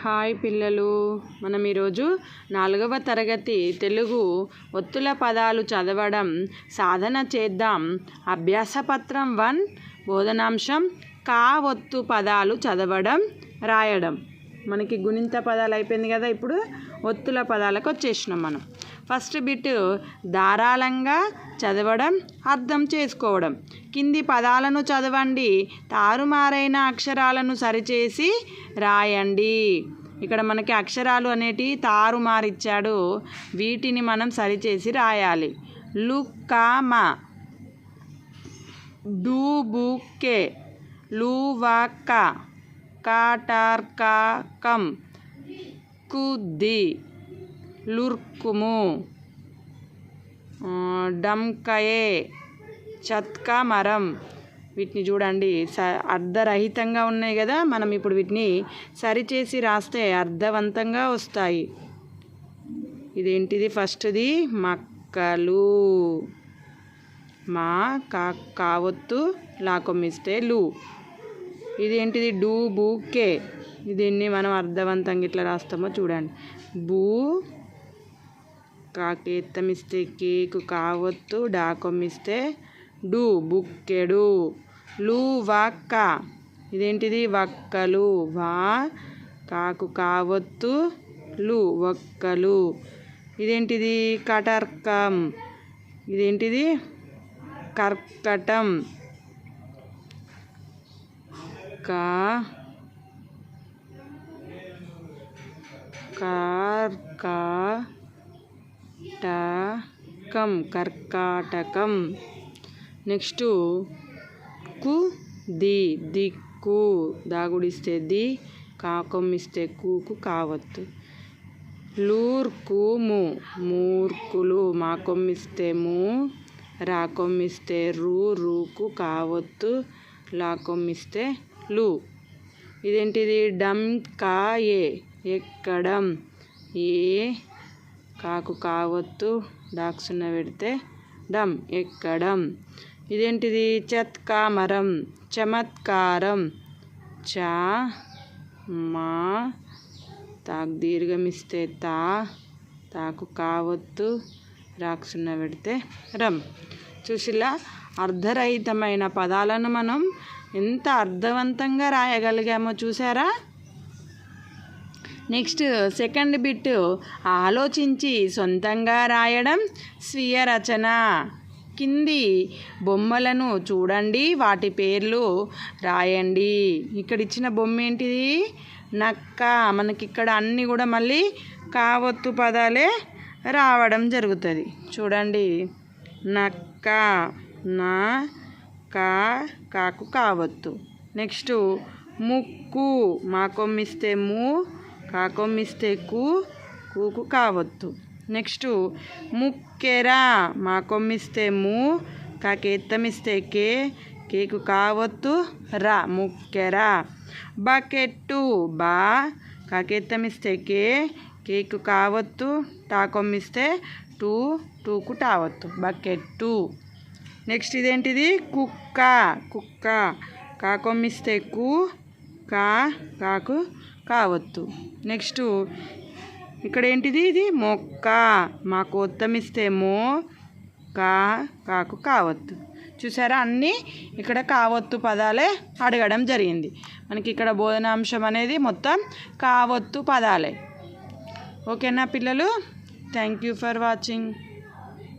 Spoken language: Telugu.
హాయ్ పిల్లలు, మనం ఈరోజు 4వ తరగతి తెలుగు ఒత్తుల పదాలు చదవడం సాధన చేద్దాం. అభ్యాసపత్రం 1 బోధనాంశం కా ఒత్తు పదాలు చదవడం రాయడం. మనకి గుణింత పదాలు అయిపోయింది కదా, ఇప్పుడు ఒత్తుల పదాలకు వచ్చేసినాం మనం. ఫస్ట్ బిట్ ధారాళంగా చదవడం, అర్థం చేసుకోవడం. కింది పదాలను చదవండి, తారుమారైన అక్షరాలను సరిచేసి రాయండి. ఇక్కడ మనకి అక్షరాలు అనేటి తారుమారిచ్చాడు, వీటిని మనం సరిచేసి రాయాలి. లుకామ, డూబుకే, లూవాక, కాటార్కాకం, కుద్ది, లుర్కుము, డంకయే, చత్కా మరం. వీటిని చూడండి, అర్ధరహితంగా ఉన్నాయి కదా, మనం ఇప్పుడు వీటిని సరిచేసి రాస్తే అర్థవంతంగా వస్తాయి. ఇదేంటిది? ఫస్ట్ది మక్కలు, మా కావత్తు లాకొమ్మిస్తే లు. ఇదేంటిది? డూబుకే. దీన్ని మనం అర్థవంతంగా ఇట్లా రాస్తామో చూడండి. బూ కాకెత్తమిస్తే కేకు కావత్తు, డాకొమ్మిస్తే డు, బుక్కెడు. లు వాక్క, ఇదేంటిది? వక్కలు. వా కాకు కావత్తు లు, వక్కలు. ఇదేంటిది? కటర్కం, ఇదేంటిది? కర్కటం. కర్కాటకం, కర్కాటకం. నెక్స్ట్ కు ది, దిక్కు. దాగుడిస్తే ది, కాకొమ్మిస్తే కూకు కావత్తు. లూర్కుము, మూర్ఖులు. మాకొమ్మిస్తే మూ, రాకొమ్మిస్తే రు, రూకు కావత్తు, లాకొమ్మిస్తే లు. ఇదేంటిది? డంకాయే, ఎక్కడం. ఏ కాకు కావత్తు, డాక్సున్న పెడితే డం, ఎక్కడం. ఇదేంటిది? చత్కామరం, చమత్కారం. చా మా తాకు దీర్ఘమిస్తే తా, తాకు కావత్తు, రాక్సున్న పెడితే రం. చూసిలా, అర్ధరహితమైన పదాలను మనం ఎంత అర్థవంతంగా రాయగలిగామో చూసారా? నెక్స్ట్ సెకండ్ బిట్ ఆలోచించి సొంతంగా రాయడం, స్వీయ రచన. కింది బొమ్మలను చూడండి, వాటి పేర్లు రాయండి. ఇక్కడ ఇచ్చిన బొమ్మ ఏంటిది? నక్క. మనకి ఇక్కడ అన్నీ కూడా మళ్ళీ కావత్తు పదాలే రావడం జరుగుతుంది. చూడండి, నక్క, నా కా కాకు కావత్తు. నెక్స్ట్ ముక్కు, మాకొమ్మిస్తే మూ, కాకొమ్మిస్తే కు, కూకు కావత్తు. నెక్స్ట్ ముక్కెర, మాకొమ్మిస్తే మూ, కాకెత్తమిస్తే కే, కేకు కావత్తు రా, ముక్కెర. బకెట్టు, బా కాకెత్తమిస్తే కే, కేకు కావత్తు, టాకొమ్మిస్తే టూ, టూకు టావత్తు, బకెట్టు. నెక్స్ట్ ఇదేంటిది? కుక్క, కుక్క. కాకొమ్మిస్తే కు, కా కాకు కావత్తు. నెక్స్ట్ ఇక్కడ ఏంటిది? ఇది మొక్క. మాకు ఒత్తమిస్తే మో, కా కాకు కావత్తు. చూసారా, అన్నీ ఇక్కడ కావత్తు పదాలే అడగడం జరిగింది. మనకి ఇక్కడ బోధనాంశం అనేది మొత్తం కావత్తు పదాలే. ఓకేనా పిల్లలు? Thank you for watching.